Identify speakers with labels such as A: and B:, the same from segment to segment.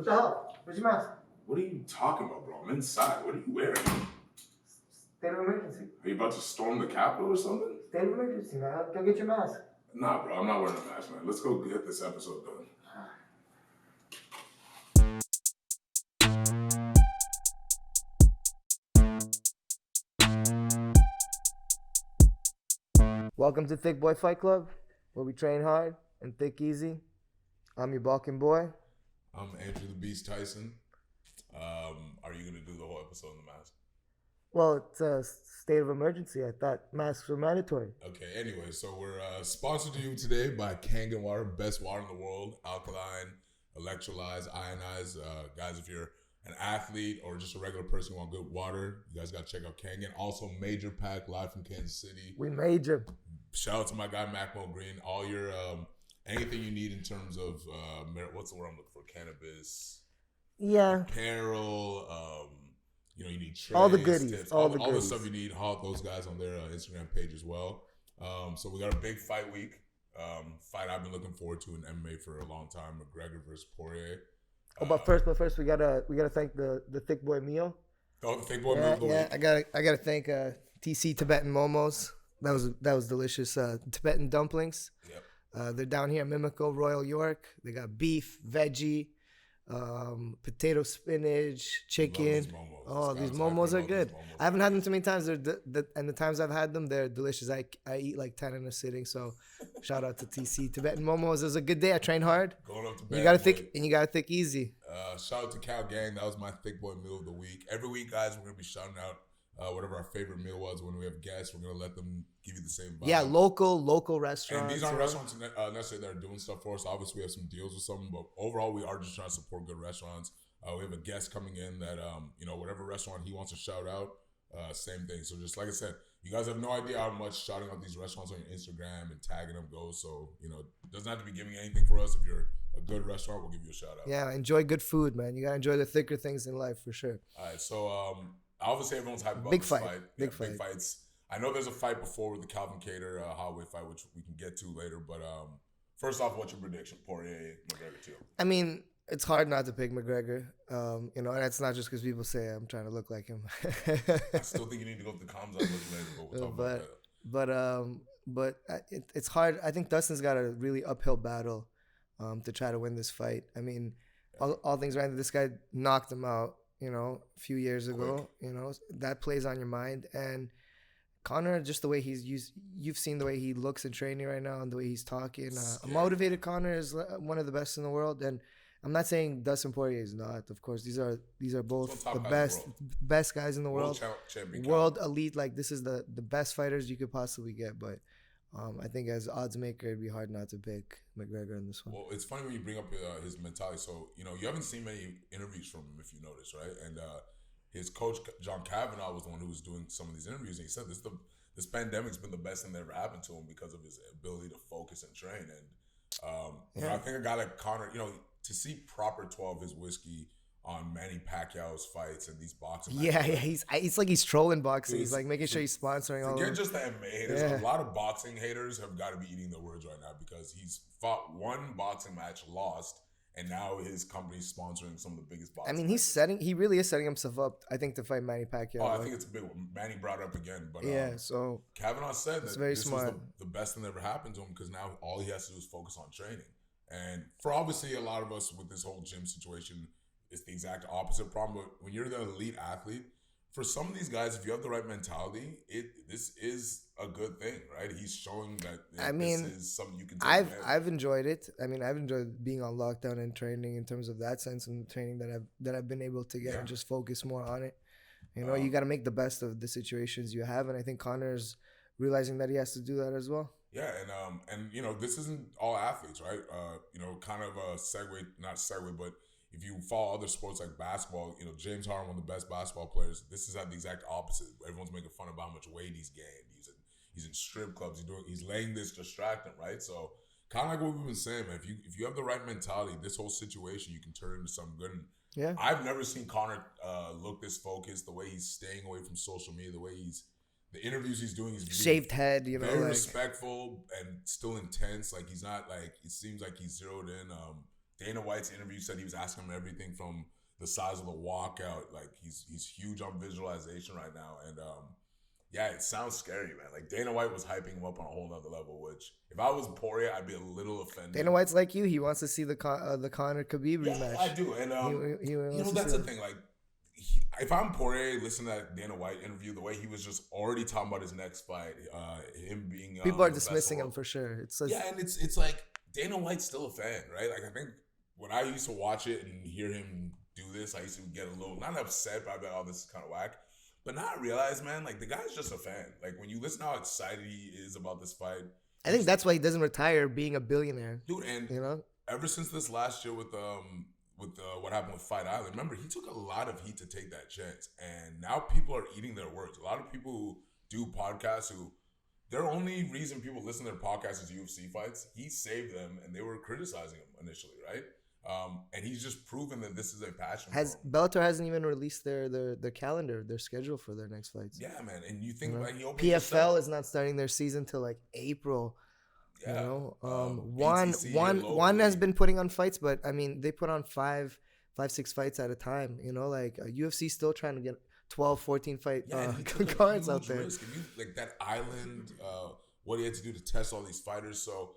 A: What the hell? Where's your mask?
B: What are you talking about, bro? I'm inside. What are you wearing?
A: State of emergency.
B: Are you about to storm the Capitol or something?
A: State of emergency, man. Go get your mask.
B: Nah, bro. I'm not wearing a mask, man. Let's go get this episode done.
A: Welcome to Thicc Boy Fight Club, where we train hard and think easy. I'm your balking boy.
B: I'm Andrew the Beast Tyson. Are you going to do the whole episode in the mask?
A: Well, it's a state of emergency. I thought masks were mandatory.
B: Okay, anyway, so we're sponsored to you today by Kangen Water, best water in the world. Alkaline, electrolyzed, ionized. Guys, if you're an athlete or just a regular person who want good water, you guys got to check out Kangen. Also, Major Pack, live from Kansas City.
A: We major.
B: Shout out to my guy, Macmo Green. All your, anything you need in terms of, what's the word I'm looking for? Cannabis.
A: Yeah.
B: Apparel, you need trays,
A: all the goodies,
B: tips,
A: all
B: the stuff you need. Haul those guys on their Instagram page as well. So we got a big fight week. Fight I've been looking forward to in MMA for a long time. McGregor versus Poirier.
A: But first, we gotta thank the Thicc Boy meal.
B: Oh, the Thicc Boy meal of the week.
A: I gotta thank TC Tibetan Momos. That was delicious. Tibetan dumplings.
B: Yep.
A: They're down here at Mimico, Royal York. They got beef, veggie, potato, spinach, chicken. These momos are good. I haven't had them too many times. And the times I've had them, they're delicious. I eat like 10 in a sitting. So shout out to TC Tibetan Momos. It was a good day. I trained hard.
B: Going up to bed.
A: You gotta think easy.
B: Shout out to Cal Gang. That was my Thicc Boy meal of the week. Every week, guys, we're gonna be shouting out whatever our favorite meal was. When we have guests, we're gonna let them give you the same vibe.
A: Yeah, local restaurants.
B: And these aren't restaurants necessarily that are doing stuff for us. Obviously, we have some deals with some, but overall, we are just trying to support good restaurants. We have a guest coming in that whatever restaurant he wants to shout out, same thing. So just like I said, you guys have no idea how much shouting out these restaurants on your Instagram and tagging them goes. So it doesn't have to be giving anything for us. If you're a good restaurant, we'll give you a shout out.
A: Yeah, enjoy good food, man. You gotta enjoy the thicker things in life for sure.
B: All right, so obviously everyone's hyped about
A: big
B: this
A: fight.
B: fight.
A: Big
B: fights. I know there's a fight before with the Calvin Kattar Holloway fight, which we can get to later. But first off, what's your prediction? Poirier, McGregor too.
A: I mean, it's hard not to pick McGregor. And that's not just because people say I'm trying to look like him.
B: I still think you need to go to the comms later, but we'll talk about that.
A: But it's hard. I think Dustin's got a really uphill battle to try to win this fight. I mean, all things right. This guy knocked him out, a few years ago.
B: Quick.
A: That plays on your mind. And Conor, just the way you've seen the way he looks in training right now and the way he's talking. A motivated Conor is one of the best in the world. And I'm not saying Dustin Poirier is not. Of course, these are both the best guys in the world. World elite. Like, this is the best fighters you could possibly get. But I think as odds maker, it'd be hard not to pick McGregor in this one.
B: Well, it's funny when you bring up his mentality. So, you haven't seen many interviews from him, if you notice, right? And his coach, John Kavanaugh, was the one who was doing some of these interviews. And he said this pandemic's been the best thing that ever happened to him because of his ability to focus and train. And I think a guy like Conor, to see proper 12 his whiskey on Manny Pacquiao's fights and these boxing matches.
A: He's like he's trolling boxing. He's like making sure he's sponsoring all of them.
B: Just the MMA haters. A lot of boxing haters have got to be eating their words right now because he's fought one boxing match, lost, and now his company's sponsoring some of the biggest boxing matches.
A: He really is setting himself up, I think, to fight Manny Pacquiao.
B: Oh, I think it's a big one. Manny brought it up again. But
A: so
B: Kavanaugh said that
A: this was
B: the best thing that ever happened to him because now all he has to do is focus on training. And for obviously a lot of us with this whole gym situation, it's the exact opposite problem. But when you're the elite athlete, for some of these guys, if you have the right mentality, this is a good thing, right? He's showing that this is something you can take
A: I've enjoyed it. I mean, I've enjoyed being on lockdown and training in terms of that sense and the training that I've been able to get and just focus more on it. You got to make the best of the situations you have. And I think Conor's realizing that he has to do that as well.
B: Yeah, and this isn't all athletes, right? Kind of a not segue, but if you follow other sports like basketball, James Harden, one of the best basketball players, this is at the exact opposite. Everyone's making fun about how much weight he's gained. He's in strip clubs. He's laying this distracting, right? So kind of like what we've been saying, man. If you have the right mentality, this whole situation you can turn into something good. And I've never seen Conor look this focused. The way he's staying away from social media, the way the interviews he's doing, he's
A: shaved head,
B: very respectful and still intense. Like he's not like it seems like he's zeroed in. Dana White's interview said he was asking him everything from the size of the walkout. Like he's huge on visualization right now, and yeah, it sounds scary, man. Like Dana White was hyping him up on a whole nother level. Which if I was Poirier, I'd be a little offended.
A: Dana White's like you. He wants to see the Conor Khabib rematch.
B: I do, and
A: he
B: that's the thing. Like, if I'm Poirier, listen to that Dana White interview, the way he was just already talking about his next fight, him being
A: people are dismissing him for sure.
B: And it's like Dana White's still a fan, right? Like I think when I used to watch it and hear him do this, I used to get a little not upset, but I'd be like, oh, this is kind of whack. But now I realize, man, like the guy's just a fan. Like when you listen to how excited he is about this fight,
A: I think that's why he doesn't retire being a billionaire,
B: dude. And ever since this last year with what happened with Fight Island, remember he took a lot of heat to take that chance, and now people are eating their words. A lot of people who do podcasts who their only reason people listen to their podcasts is UFC fights. He saved them, and they were criticizing him initially, right? And he's just proven that this is a passion.
A: Bellator hasn't even released their calendar, their schedule for their next fights.
B: Yeah, man. And you think like
A: PFL is not starting their season till like April.
B: Yeah.
A: One has been putting on fights, but I mean they put on 6 fights at a time. Like UFC still trying to get 12, 14 fight cards out there.
B: Risk. If you, like that island, what he had to do to test all these fighters. So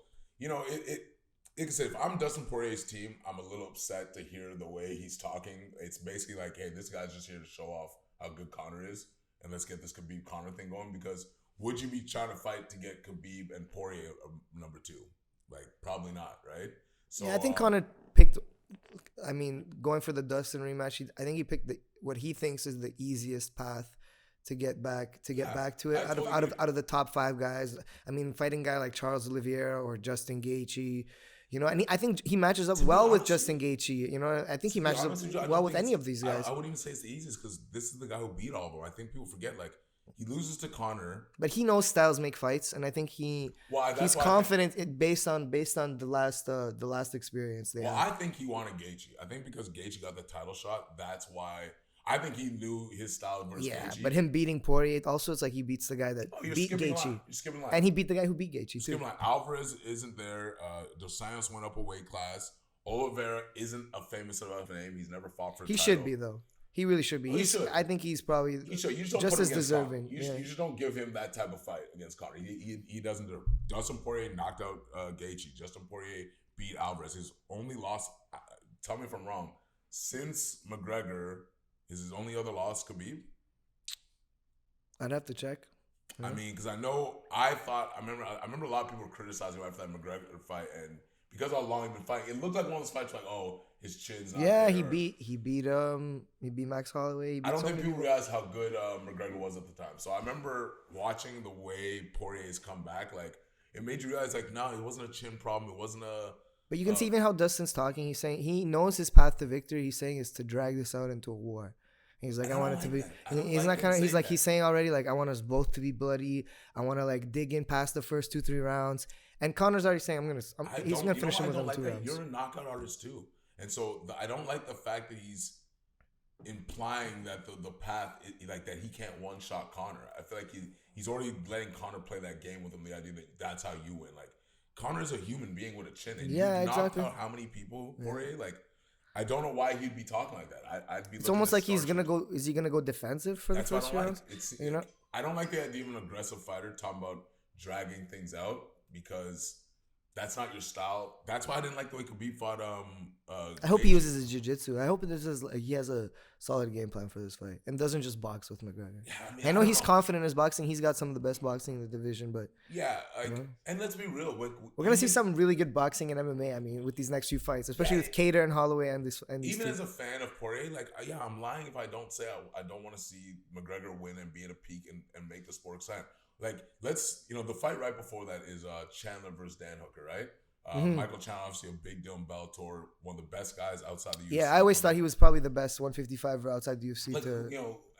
B: like I said, if I'm Dustin Poirier's team, I'm a little upset to hear the way he's talking. It's basically like, hey, this guy's just here to show off how good Conor is, and let's get this Khabib Conor thing going. Because would you be trying to fight to get Khabib and Poirier number 2? Like, probably not, right? So
A: yeah, I think Conor picked. I mean, going for the Dustin rematch, I think he picked what he thinks is the easiest path to get back to it out of the top 5 guys. I mean, fighting a guy like Charles Oliveira or Justin Gaethje. And I think he matches up well with Justin Gaethje. I think he matches up well with any of these guys.
B: I wouldn't even say it's the easiest because this is the guy who beat all of them. I think people forget, like, he loses to Conor.
A: But he knows styles make fights, and I think he's confident based on the last experience they had.
B: I think he wanted Gaethje. I think because Gaethje got the title shot, that's why. I think he knew his style versus Gaethje.
A: But him beating Poirier, also it's like he beats the guy that beat Gaethje.
B: You're skipping line.
A: And he beat the guy who beat Gaethje too.
B: Alvarez isn't there. Dos Anjos went up a weight class. Oliveira isn't a famous enough name. He's never fought for a title.
A: He should be though. He really should be. I think he's probably just as deserving.
B: You just don't give him that type of fight against Conor. He doesn't. Dustin Poirier knocked out Gaethje. Justin Poirier beat Alvarez. His only loss, tell me if I'm wrong, since McGregor, is his only other loss Khabib?
A: I'd have to check.
B: I mean, because I remember a lot of people were criticizing him after that McGregor fight, and because how long he'd been fighting, it looked like one of those fights like, oh, his chin's not there.
A: he beat Max Holloway.
B: I don't think people realized how good McGregor was at the time. So I remember watching the way Poirier's come back, like it made you realize, like, no, it wasn't a chin problem. It wasn't a.
A: But you can see even how Dustin's talking. He's saying he knows his path to victory. He's saying is to drag this out into a war. He's like, I want it to be. He's not kind of. He's like, he's saying already, like, I want us both to be bloody. I want to like dig in past the first 2-3 rounds. And Conor's already saying, he's gonna finish him within 2 rounds.
B: You're a knockout artist too, and so I don't like the fact that he's implying that the path, like that he can't one shot Conor. I feel like he's already letting Conor play that game with him. The idea that that's how you win. Like Conor is a human being with a chin, and you've knocked out how many people, Poirier? Like. I don't know why he'd be talking like that. I'd be.
A: It's almost like he's gonna go. Is he gonna go defensive for the first round?
B: I don't like the idea of an aggressive fighter talking about dragging things out because that's not your style. That's why I didn't like the way Khabib fought.
A: I hope he uses his jiu-jitsu. I hope he has a solid game plan for this fight and doesn't just box with McGregor. Yeah, I know he's confident in his boxing. He's got some of the best boxing in the division, but
B: and let's be real,
A: we're gonna see some really good boxing in MMA. I mean, with these next few fights, especially with Kattar and Holloway and these.
B: Even as a fan of Poirier, like I'm lying if I don't say I don't want to see McGregor win and be at a peak and make the sport exciting. Like the fight right before that is Chandler versus Dan Hooker, right? Michael Chandler, obviously a big deal in Bellator, one of the best guys outside the UFC.
A: Yeah, I always thought he was probably the best 155er outside the UFC.
B: Like,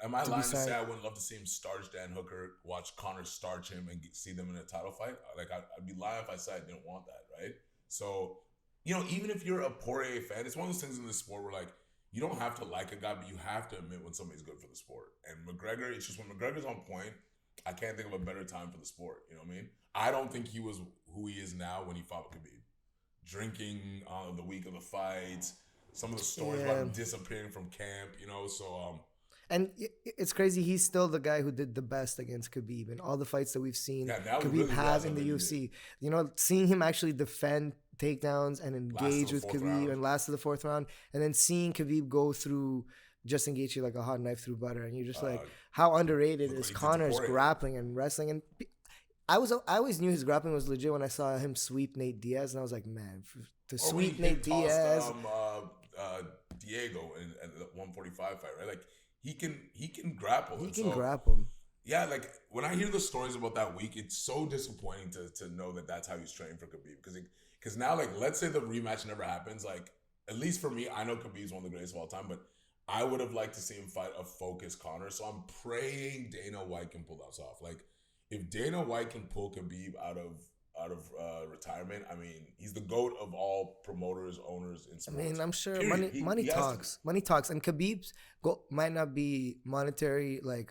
B: am I lying to say I wouldn't love to see him starch Dan Hooker, watch Conor starch him, and see them in a title fight? Like, I'd be lying if I said I didn't want that, right? So, even if you're a Poirier fan, it's one of those things in this sport where, like, you don't have to like a guy, but you have to admit when somebody's good for the sport. And McGregor, it's just when McGregor's on point, I can't think of a better time for the sport. You know what I mean? I don't think he was who he is now when he fought with Khabib. drinking on the week of the fights. Some of the stories about
A: Yeah.
B: him disappearing from camp, you know. So
A: And it's crazy. He's still the guy who did the best against Khabib in all the fights that we've seen
B: yeah, now he
A: Khabib
B: really
A: have
B: was
A: in the
B: undefeated.
A: UFC. You know, seeing him actually defend takedowns and
B: Last to
A: engage
B: the
A: with
B: fourth
A: Khabib
B: round.
A: and last to the fourth round, and then seeing Khabib go through Justin Gaethje like a hot knife through butter, and you're just like, how underrated
B: Look what
A: is
B: he did to
A: Connor's
B: Poirier.
A: grappling and wrestling? And I always knew his grappling was legit when I saw him sweep Nate Diaz, and I was like, man, to
B: Or when
A: sweep
B: he
A: Nate
B: tossed
A: Diaz.
B: Diego in the 145 fight, right? Like he can grapple.
A: He
B: And
A: can
B: so,
A: grapple him.
B: yeah, like when I hear the stories about that week, it's so disappointing to know that that's how he's training for Khabib. Because now, like, let's say the rematch never happens. Like, at least for me, I know Khabib's one of the greatest of all time, but I would have liked to see him fight a focused Conor. So I'm praying Dana White can pull that off. Like, if Dana White can pull Khabib out of retirement, I mean, he's the GOAT of all promoters, owners in
A: I
B: sports.
A: mean, I'm sure
B: Period.
A: money
B: He has to
A: talks. Money talks, and Khabib's goal might not be monetary, like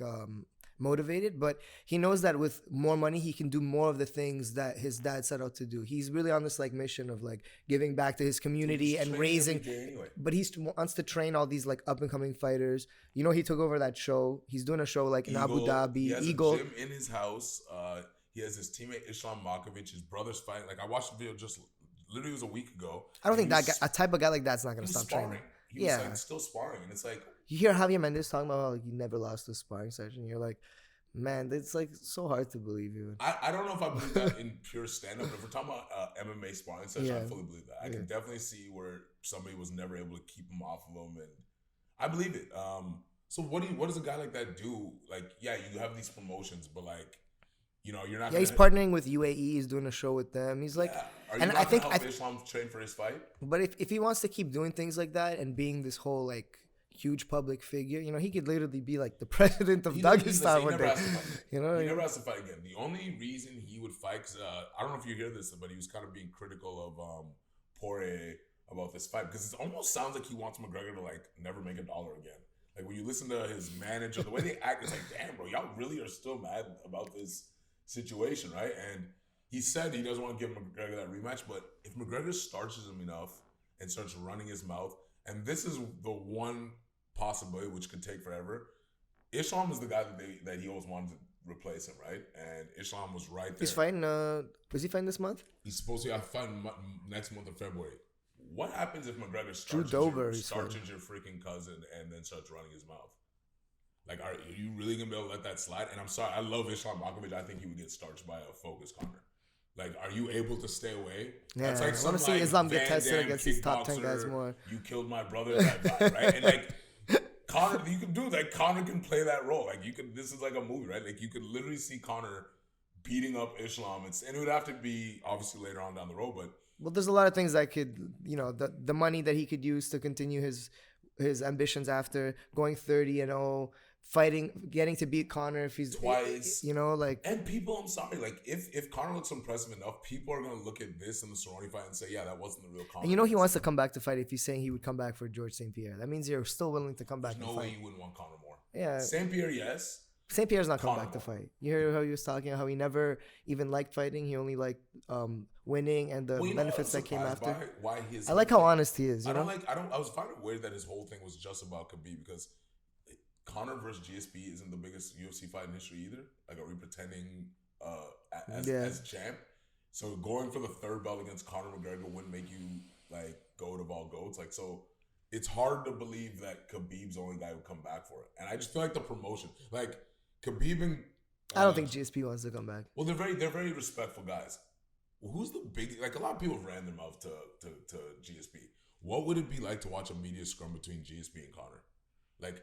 A: motivated, but he knows that with more money, he can do more of the things that his dad set out to do. He's really on this like mission of like giving back to his community
B: He's
A: and
B: training
A: raising.
B: every day anyway.
A: But he wants to train all these like up and coming fighters. You know, he took over that show. He's doing a show like in Abu
B: He
A: Dhabi.
B: has
A: Eagle.
B: a gym in his house. He has his teammate Islam Makovic, his brother's fighting. Like I watched the video just literally it was a week ago.
A: I don't think
B: and
A: that guy, a type of guy like that's not
B: he
A: gonna
B: was
A: stop
B: sparring.
A: training.
B: He was
A: Yeah.
B: like still sparring, and it's like
A: You hear Javier Mendez talking about how like, he never lost a sparring session. You're like, man, it's like so hard to believe you.
B: I don't know if I believe that in pure stand up, but if we're talking about MMA sparring session, I
A: Yeah.
B: fully believe that. I
A: Yeah.
B: can definitely see where somebody was never able to keep him off of him, and I believe it. So what does a guy like that do? Like, yeah, you have these promotions, but like, you know, you're not.
A: Yeah, he's
B: gonna,
A: partnering with UAE. He's doing a show with them. He's like,
B: yeah. Are you
A: and
B: not
A: I think,
B: gonna help Islam train for his fight?
A: but if he wants to keep doing things like that and being this whole like huge public figure, you know, he could literally be like the president of Dagestan one day. You know,
B: He never has to fight again. The only reason he would fight, cause, I don't know if you hear this, but he was kind of being critical of Poirier about this fight because it almost sounds like he wants McGregor to like never make $1 again. Like when you listen to his manager, the way they act, it's like, damn, bro, y'all really are still mad about this situation, right? And he said he doesn't want to give McGregor that rematch, but if McGregor starches him enough and starts running his mouth, and this is the one possibility which could take forever. Islam is the guy that he always wanted to replace him, right? And Islam was right there.
A: he's fighting. Was he fighting this month?
B: He's supposed to have fight next month of February. What happens if McGregor
A: Drew Dober,
B: starches your freaking cousin and then starts running his mouth? Like, are you really gonna be able to let that slide? And I'm sorry, I love Islam Makovic. I think he would get starched by a focus Conor. Like, are you able to stay away?
A: Yeah,
B: That's like
A: I want to see
B: like
A: Islam get
B: Van
A: tested
B: Damme
A: against these top 10 guys
B: kickboxer,
A: more.
B: You killed my brother type vibe, right? And like Conor, you can do like Conor can play that role. Like you can. This is like a movie, right? Like you could literally see Conor beating up Islam, and it would have to be obviously later on down the road, but.
A: Well, there's a lot of things that could, you know, the money that he could use to continue his ambitions after going 30-0, fighting, getting to beat Conor if he's
B: Twice,
A: you know, like.
B: And people, I'm sorry, like if Conor looks impressive enough, people are gonna look at this in the sorority fight and say, yeah, that wasn't the real Conor.
A: And you know he wants to come back to fight if he's saying he would come back for George St. Pierre. That means you're still willing to come back
B: There's
A: to
B: no
A: fight.
B: way you wouldn't want Conor more.
A: Yeah.
B: St. Pierre, yes.
A: St. Pierre's not coming
B: Conor
A: back to
B: more.
A: fight. You hear how he was talking, how he never even liked fighting. He only liked winning and the
B: Well, you know,
A: benefits
B: I'm
A: that came
B: surprised
A: after.
B: Why his
A: I like how honest he is, you know?
B: I was finding it weird that his whole thing was just about Khabib because Conor versus GSP isn't the biggest UFC fight in history either. Like, are we pretending as champ? So going for the third belt against Conor McGregor wouldn't make you like GOAT of all GOATs. Like, so it's hard to believe that Khabib's the only guy who would come back for it. And I just feel like the promotion, like Khabib and
A: I don't think GSP wants to come back.
B: well, they're very respectful guys. Well, who's the big like a lot of people ran their mouth to GSP. What would it be like to watch a media scrum between GSP and Conor? Like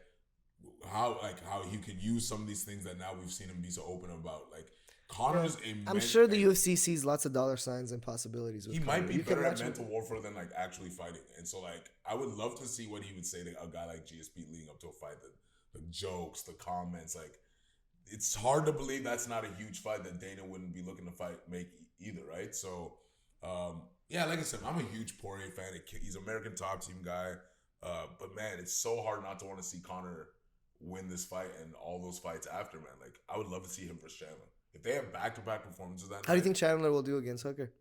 B: how he could use some of these things that now we've seen him be so open about. Like Conor's
A: I'm sure the UFC sees lots of dollar signs and possibilities with
B: he
A: Conor.
B: might be
A: You can
B: better at
A: watch him.
B: mental warfare than like actually fighting. And so like I would love to see what he would say to a guy like GSP leading up to a fight. The jokes, the comments, like it's hard to believe that's not a huge fight that Dana wouldn't be looking to make either, right? So, yeah, like I said, I'm a huge Poirier fan. He's American top team guy. But man, it's so hard not to want to see Conor win this fight and all those fights after, man. Like, I would love to see him versus Chandler. If they have back-to-back performances that
A: How do you think Chandler will do against Hooker?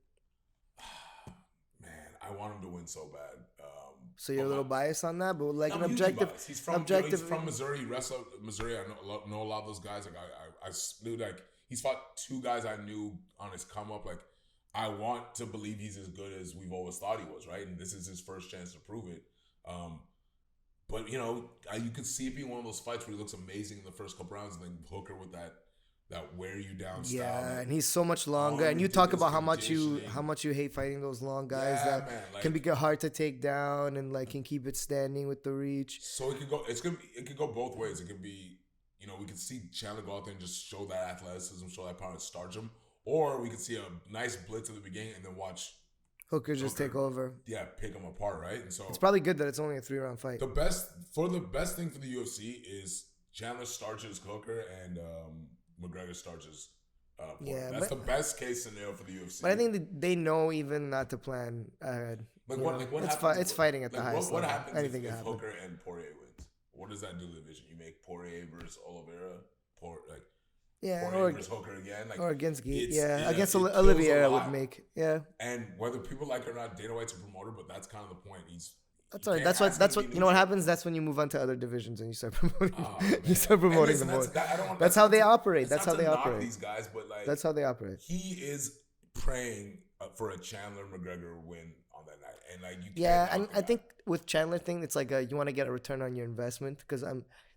B: Man, I want him to win so bad.
A: So you're a
B: but
A: little biased on that, but like
B: I'm
A: an
B: hugely
A: objective,
B: biased. He's from
A: objective.
B: he's from Missouri. He wrestled Missouri. I know a lot of those guys. Like I knew like he's fought two guys I knew on his come up. Like I want to believe he's as good as we've always thought he was, right? And this is his first chance to prove it. But you know, you could see it being one of those fights where he looks amazing in the first couple rounds, and then Hooker with that wear you down style.
A: Yeah, and he's so much longer. And you talk about how much you hate fighting those long guys that can be hard to take down and like can keep it standing with the reach.
B: So it could go both ways. It could be, you know, we could see Chandler go out there and just show that athleticism, show that power and starch him, or we could see a nice blitz at the beginning and then watch
A: Hooker just take over.
B: Yeah, pick him apart, right? And so
A: it's probably good that it's only a 3-round fight.
B: The best thing for the UFC is Chandler starches Hooker and McGregor starches. That's the best case scenario for the UFC.
A: But I think they know even not to plan ahead.
B: What
A: it's fighting at the highest
B: level. What
A: happens
B: if Hooker and Poirier wins? What does that do to the division? You make Poirier versus Oliveira, Poirier versus Hooker again, or
A: against against Oliveira would make
B: And whether people like it or not, Dana White's a promoter, but that's kind of the point.
A: That's all right. That's what you know. What happens? That's when you move on to other divisions and you start promoting. You start promoting the more. That's how they operate. That's how they operate.
B: These guys, but like
A: that's how they operate.
B: He is praying for a Chandler McGregor win on that night, and like
A: and I think with Chandler thing, it's like you want to get a return on your investment because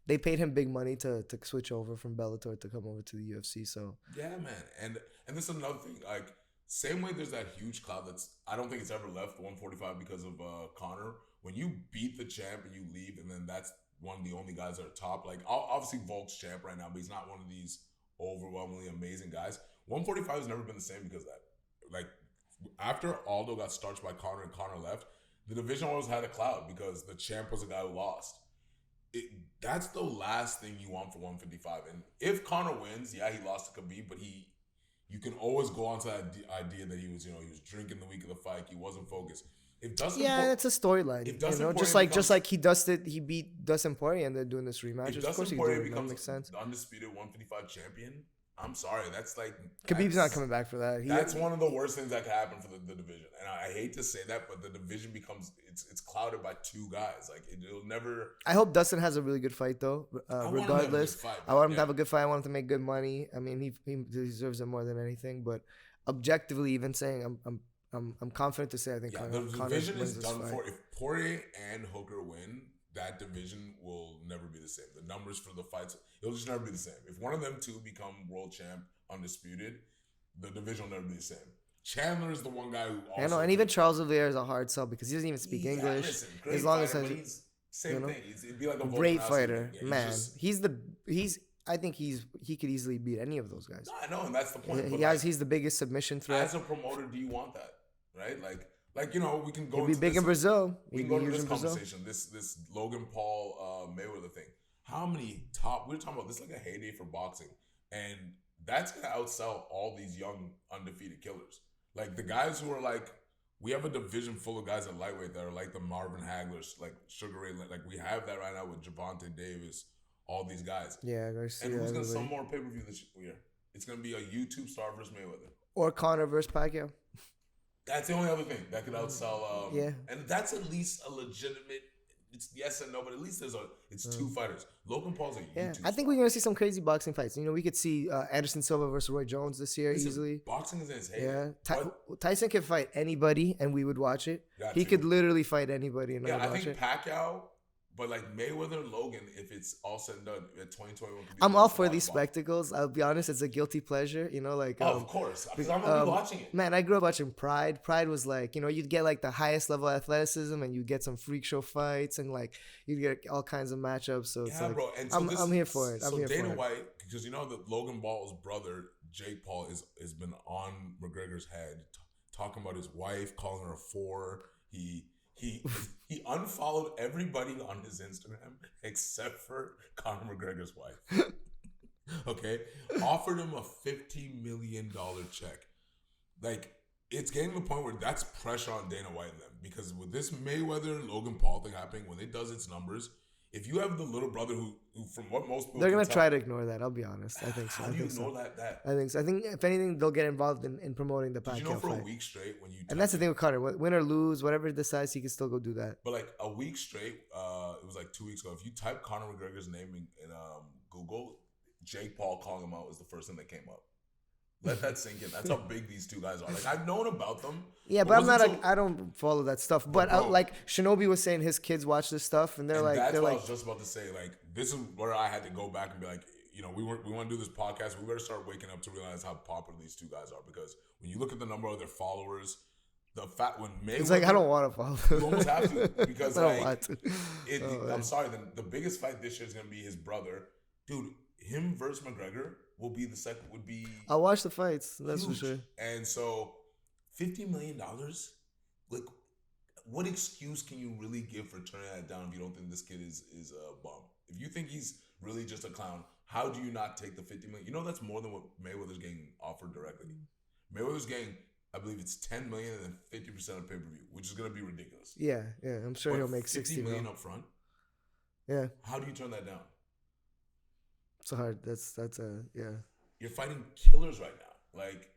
A: they paid him big money to switch over from Bellator to come over to the UFC. So
B: yeah, man, and this is another thing. Like same way, there's that huge cloud that's I don't think it's ever left 145 because of Conor. When you beat the champ and you leave, and then that's one of the only guys that are top. Like obviously Volk's champ right now, but he's not one of these overwhelmingly amazing guys. 145 has never been the same because of that. Like after Aldo got starched by Conor and Conor left, the division always had a cloud because the champ was a guy who lost. That's the last thing you want for 155. And if Conor wins, he lost to Khabib, but you can always go on to that idea that he was drinking the week of the fight. He wasn't focused. If Dustin
A: it's a storyline. Just like he beat Dustin Poirier and they're doing this rematch.
B: If Dustin Poirier becomes the undisputed 155 champion, I'm sorry, that's like
A: Khabib's not coming back for that.
B: That's one of the worst things that could happen for the division. And I hate to say that, but the division becomes it's clouded by two guys. Like it'll never.
A: I hope Dustin has a really good fight though. Regardless, I want him to have a good fight. I want him to make good money. I mean, he deserves it more than anything. But objectively, even saying I'm confident to say I think
B: the division is done for. If Poirier and Hooker win, that division will never be the same. The numbers for the fights, it'll just never be the same. If one of them two become world champ, undisputed, the division will never be the same. Chandler is the one guy who also...
A: I know, and even Charles Oliveira is a hard sell because he doesn't even speak English.
B: Listen,
A: as long
B: fighter,
A: as he's...
B: Same thing. It'd be like a
A: great fighter. Man, I think he could easily beat any of those guys.
B: No, I know, and that's the point.
A: He's the biggest submission threat.
B: As a promoter, do you want that? Right? Like we can go.
A: He'd be big in Brazil.
B: We can go to this conversation. This Logan Paul Mayweather thing. How many we're talking about this like a heyday for boxing, and that's gonna outsell all these young undefeated killers. Like the guys who are like, we have a division full of guys at lightweight that are like the Marvin Haglers, like Sugar Ray. Like we have that right now with Gervonta Davis, all these guys.
A: Yeah,
B: and who's gonna sell more pay per view this year? It's gonna be a YouTube star versus Mayweather
A: or Conor versus Pacquiao.
B: That's the only other thing that could outsell. And that's at least a legitimate. It's yes and no, but at least it's two fighters. Logan Paul's a YouTube
A: I think we're gonna see some crazy boxing fights. We could see Anderson Silva versus Roy Jones this year easily.
B: Boxing is in his head.
A: Yeah, Tyson could fight anybody, and we would watch it. He could literally fight anybody, and
B: I think Pacquiao. But like Mayweather and Logan, if it's all said and done at 2021,
A: I'm all for these spectacles. I'll be honest, it's a guilty pleasure.
B: Of course, because I'm gonna be watching it.
A: Man, I grew up watching Pride. Pride was like, you'd get like the highest level athleticism, and you'd get some freak show fights, and like you'd get all kinds of matchups. So it's
B: bro. And so
A: I'm here for it.
B: So Dana White, because that Logan Paul's brother Jake Paul has been on McGregor's head, talking about his wife, calling her a whore. He unfollowed everybody on his Instagram except for Conor McGregor's wife. Okay? Offered him a $50 million check. Like, it's getting to the point where that's pressure on Dana White and them. Because with this Mayweather and Logan Paul thing happening, when it does its numbers, if you have the little brother who from what most people
A: They're
B: can
A: gonna
B: tell,
A: try to ignore that. I'll be honest. I think so.
B: how
A: I
B: do you
A: think
B: ignore
A: so.
B: that?
A: I think so. I think if anything, they'll get involved in promoting the
B: Did you know
A: Pacquiao
B: for a
A: fight.
B: week straight when you
A: And that's the thing with Conor. Win or lose, whatever he decides, he can still go do that.
B: But like a week straight, it was like 2 weeks ago. If you type Conor McGregor's name in Google, Jake Paul calling him out was the first thing that came up. Let that sink in. That's how big these two guys are. Like I've known about them.
A: Yeah, but I'm not. I don't follow that stuff. But
B: bro,
A: like Shinobi was saying, his kids watch this stuff, and they're like,
B: that's
A: they're
B: what
A: like,
B: I was just about to say. Like this is where I had to go back and be like, we want to do this podcast. We better start waking up to realize how popular these two guys are, because when you look at the number of their followers, the fact when Mayweather,
A: it's like I don't want to follow.
B: You almost have to, because
A: I don't want to.
B: I'm sorry. The biggest fight this year is gonna be his brother, dude. Him versus McGregor will be the second. Would be.
A: I'll watch the fights. That's
B: huge.
A: for sure.
B: And so, $50 million. Like, what excuse can you really give for turning that down if you don't think this kid is a bum? If you think he's really just a clown, how do you not take the $50 million? You know that's more than what Mayweather's getting offered directly. Mayweather's getting, I believe it's $10 million and then 50% of pay-per-view, which is gonna be ridiculous.
A: Yeah. I'm sure he'll make $60
B: million up front.
A: Yeah.
B: How do you turn that down?
A: It's hard. That's a yeah.
B: You're fighting killers right now. Like,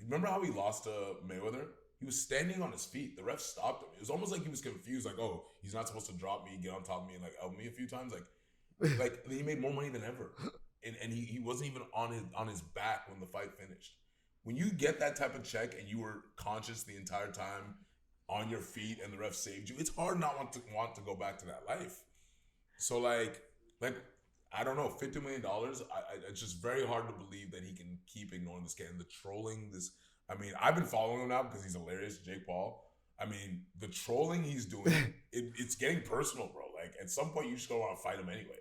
B: remember how he lost to Mayweather? He was standing on his feet. The ref stopped him. It was almost like he was confused. Like, oh, he's not supposed to drop me, get on top of me, and like help me a few times. Like he made more money than ever, and he wasn't even on his back when the fight finished. When you get that type of check and you were conscious the entire time, on your feet, and the ref saved you, it's hard not want to go back to that life. So like. I don't know, $50 million. It's just very hard to believe that he can keep ignoring this kid and the trolling. I've been following him now because he's hilarious, Jake Paul. The trolling he's doing, it's getting personal, bro. Like at some point, you just gonna want to fight him anyway.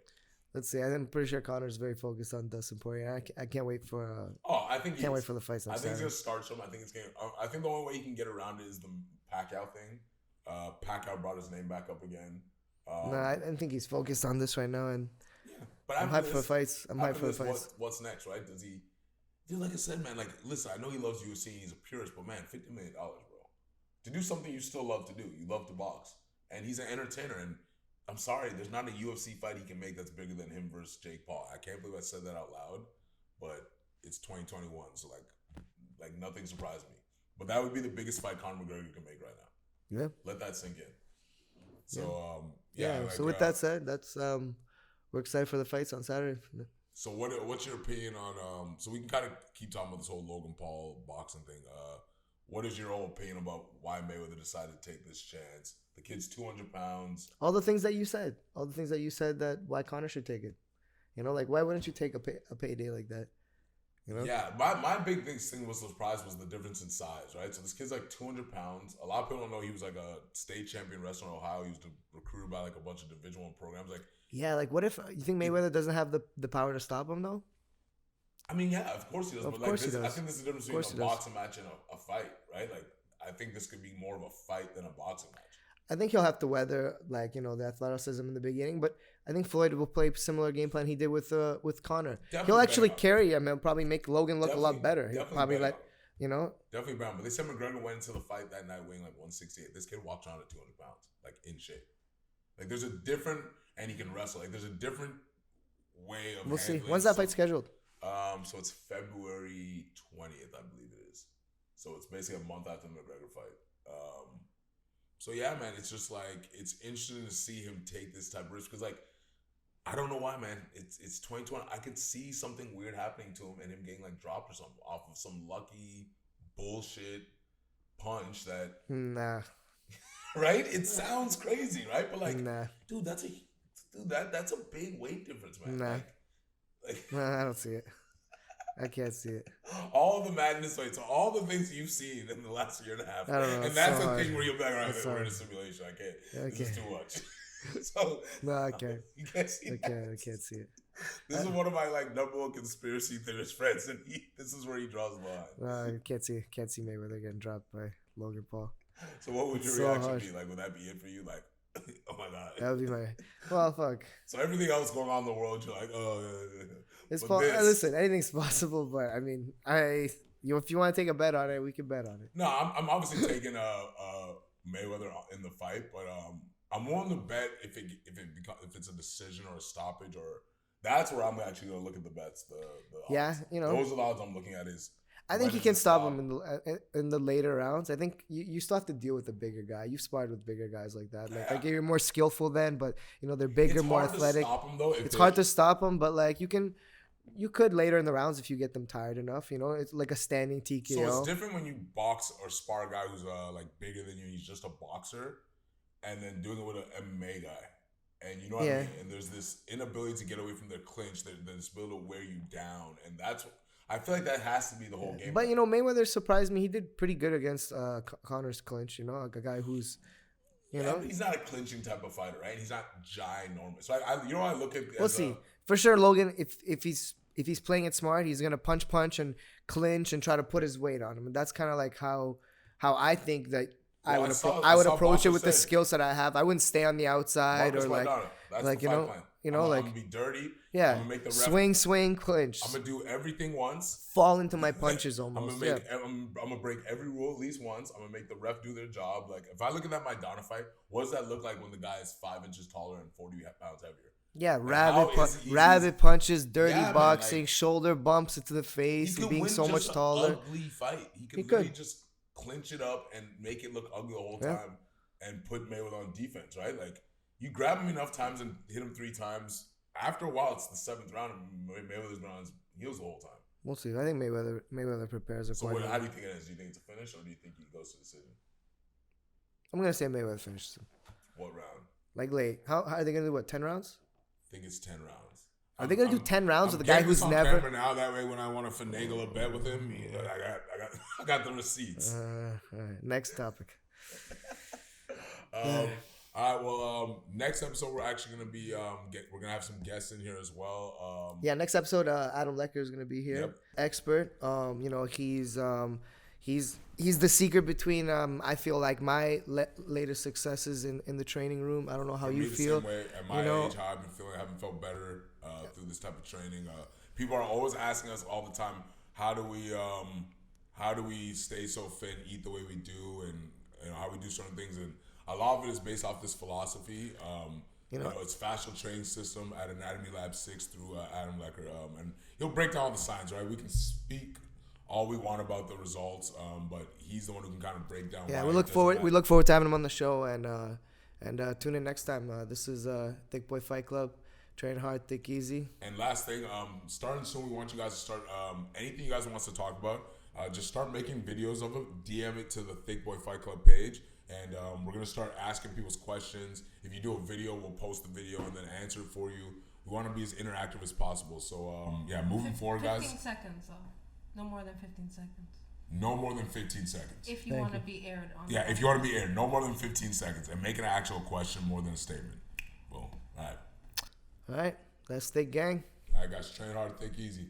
A: Let's see. I'm pretty sure Conor's very focused on Dustin Poirier. I can't wait for. Can't wait for the fights.
B: I think it's gonna start some. I think the only way he can get around it is the Pacquiao thing. Pacquiao brought his name back up again.
A: No, I think he's focused on this right now, and.
B: But
A: I'm hyped for fights.
B: What's next, right? Does he? Dude, like I said, man. Like, listen, I know he loves UFC. He's a purist, but man, $50 million, bro, to do something you still love to do. You love to box, and he's an entertainer. And I'm sorry, there's not a UFC fight he can make that's bigger than him versus Jake Paul. I can't believe I said that out loud, but it's 2021, so like nothing surprised me. But that would be the biggest fight Conor McGregor can make right now.
A: Yeah.
B: Let that sink in. So
A: so with that said, that's we're excited for the fights on Saturday.
B: So what's your opinion on so we can kind of keep talking about this whole Logan Paul boxing thing. What is your own opinion about why Mayweather decided to take this chance? The kid's 200 pounds.
A: All the things that you said. That why Conor should take it. Like why wouldn't you take a payday like that?
B: Yeah, my big thing was surprised was the difference in size, right? So this kid's like 200 pounds. A lot of people don't know he was like a state champion wrestler in Ohio. He was recruited by like a bunch of Division I programs.
A: Yeah, like what if you think Mayweather doesn't have the power to stop him though?
B: Yeah, of course he does.
A: Of
B: but
A: course he does.
B: I think there's a difference between a boxing match and a fight, right? Like I think this could be more of a fight than a boxing match.
A: I think he'll have to weather the athleticism in the beginning, but I think Floyd will play a similar game plan he did with Conor.
B: Definitely
A: he'll actually carry him and probably make Logan look a lot better. He'll probably
B: definitely better. But they said McGregor went into the fight that night weighing like 168. This kid walked around at 200 pounds, like in shape. Like there's a different, and he can wrestle. Like there's a different way of.
A: We'll see. When's that fight scheduled?
B: So it's February 20th, I believe it is. So it's basically a month after the McGregor fight. So yeah, man, it's just like it's interesting to see him take this type of risk because, like, I don't know why, man. It's 2020. I could see something weird happening to him and him getting like dropped or something off of some lucky bullshit punch that.
A: Nah.
B: Right? It sounds crazy, right? But like,
A: nah.
B: Dude, that's a big weight difference, man.
A: Nah.
B: Nah,
A: I don't see it. I can't see it.
B: All the madness, so all the things you've seen in the last year and a half.
A: I don't know,
B: and that's the thing where you'll be like, all right, we're in a simulation. I can't. This is too much. So
A: no, I can't.
B: You can't see it.
A: I can't see it.
B: This is one of my like number one conspiracy theorist friends, and this is where he draws the line.
A: No, I can't see Mayweather getting dropped by Logan Paul.
B: So what would your reaction be? Like, would that be it for you? Like, oh my god.
A: That would be well, fuck.
B: So everything else going on in the world, you're like, oh.
A: It's listen, anything's possible, but I mean, if you want to take a bet on it, we can bet on it.
B: No, I'm obviously taking Mayweather in the fight, but I'm willing to bet if it's a decision or a stoppage, or that's where I'm actually gonna look at the bets. The
A: Yeah,
B: odds.
A: you know.
B: Those are the odds I'm looking at. Is
A: I think he can stop him in the later rounds. I think you still have to deal with the bigger guy. You've sparred with bigger guys like that. Like you're more skillful then, but they're bigger, more athletic.
B: It's hard to stop him though.
A: It's hard to stop him, but like you could later in the rounds if you get them tired enough. It's like a standing TKO.
B: So it's different when you box or spar a guy who's like bigger than you. He's just a boxer, and then doing it with an MMA guy. And you know what I mean? And there's this inability to get away from their clinch, this ability to wear you down, and that's. I feel like that has to be the whole game.
A: But Mayweather surprised me. He did pretty good against Conor's clinch. Like a guy who's,
B: he's not a clinching type of fighter, right? He's not ginormous. So I look at.
A: We'll see for sure, Logan. If he's playing it smart, he's gonna punch and clinch and try to put his weight on him. And that's kind of like how I think that I would approach it with the skill set I have. I wouldn't stay on the outside or like
B: I'm gonna be dirty.
A: Yeah,
B: I'm gonna make the
A: ref swing, clinch.
B: I'm gonna do everything once.
A: Fall into my punches almost.
B: I'm gonna break every rule at least once. I'm gonna make the ref do their job. Like if I look at that Maidana fight, what does that look like when the guy is 5 inches taller and 40 pounds heavier?
A: Yeah, rabbit punches, dirty boxing, shoulder bumps into the face, being so much taller.
B: Ugly fight. He could literally just clinch it up and make it look ugly the whole time and put Mayweather on defense, right? Like you grab him enough times and hit him 3 times. After a while, it's the 7th round, and Mayweather's been on his heels the whole time.
A: We'll see. I think Mayweather prepares.
B: So how do you think it is? Do you think it's a finish, or do you think he goes to decision?
A: I'm gonna say Mayweather finishes him.
B: What round?
A: Like late. How are they gonna do? What, 10 rounds?
B: I think it's 10 rounds.
A: Are they gonna do 10 rounds with a guy who's never?
B: Now that way, when I want to finagle a bet with him, I got the receipts.
A: All right. Next topic.
B: All right. Well, next episode we're actually gonna be we're gonna have some guests in here as well.
A: Next episode, Adam Lecker is gonna be here. Yep. Expert. He's the secret between I feel like my latest successes in the training room. I don't know how you feel.
B: Same way. At my age, how I've been feeling, I haven't felt better through this type of training. People are always asking us all the time, how do we stay so fit, and eat the way we do, and how we do certain things, and a lot of it is based off this philosophy. It's fascial training system at Anatomy Lab 6 through Adam Lecker, and he'll break down all the science. Right, we can speak all we want about the results, but he's the one who can kind of break down.
A: Yeah, we look forward to having him on the show, and tune in next time. This is Thicc Boy Fight Club. Train hard, think easy.
B: And last thing, starting soon, we want you guys to start anything you guys want us to talk about. Just start making videos of it. DM it to the Thicc Boy Fight Club page. And we're going to start asking people's questions. If you do a video, we'll post the video and then answer it for you. We want to be as interactive as possible. So, moving forward, guys.
C: 15 seconds, though. No more than 15 seconds.
B: No more than 15 seconds.
C: If you want to be aired on.
B: Yeah, if you want to be aired, no more than 15 seconds. And make an actual question more than a statement. Boom. All right.
A: All right. That's Thicc gang.
B: All right, guys. Train hard, think easy.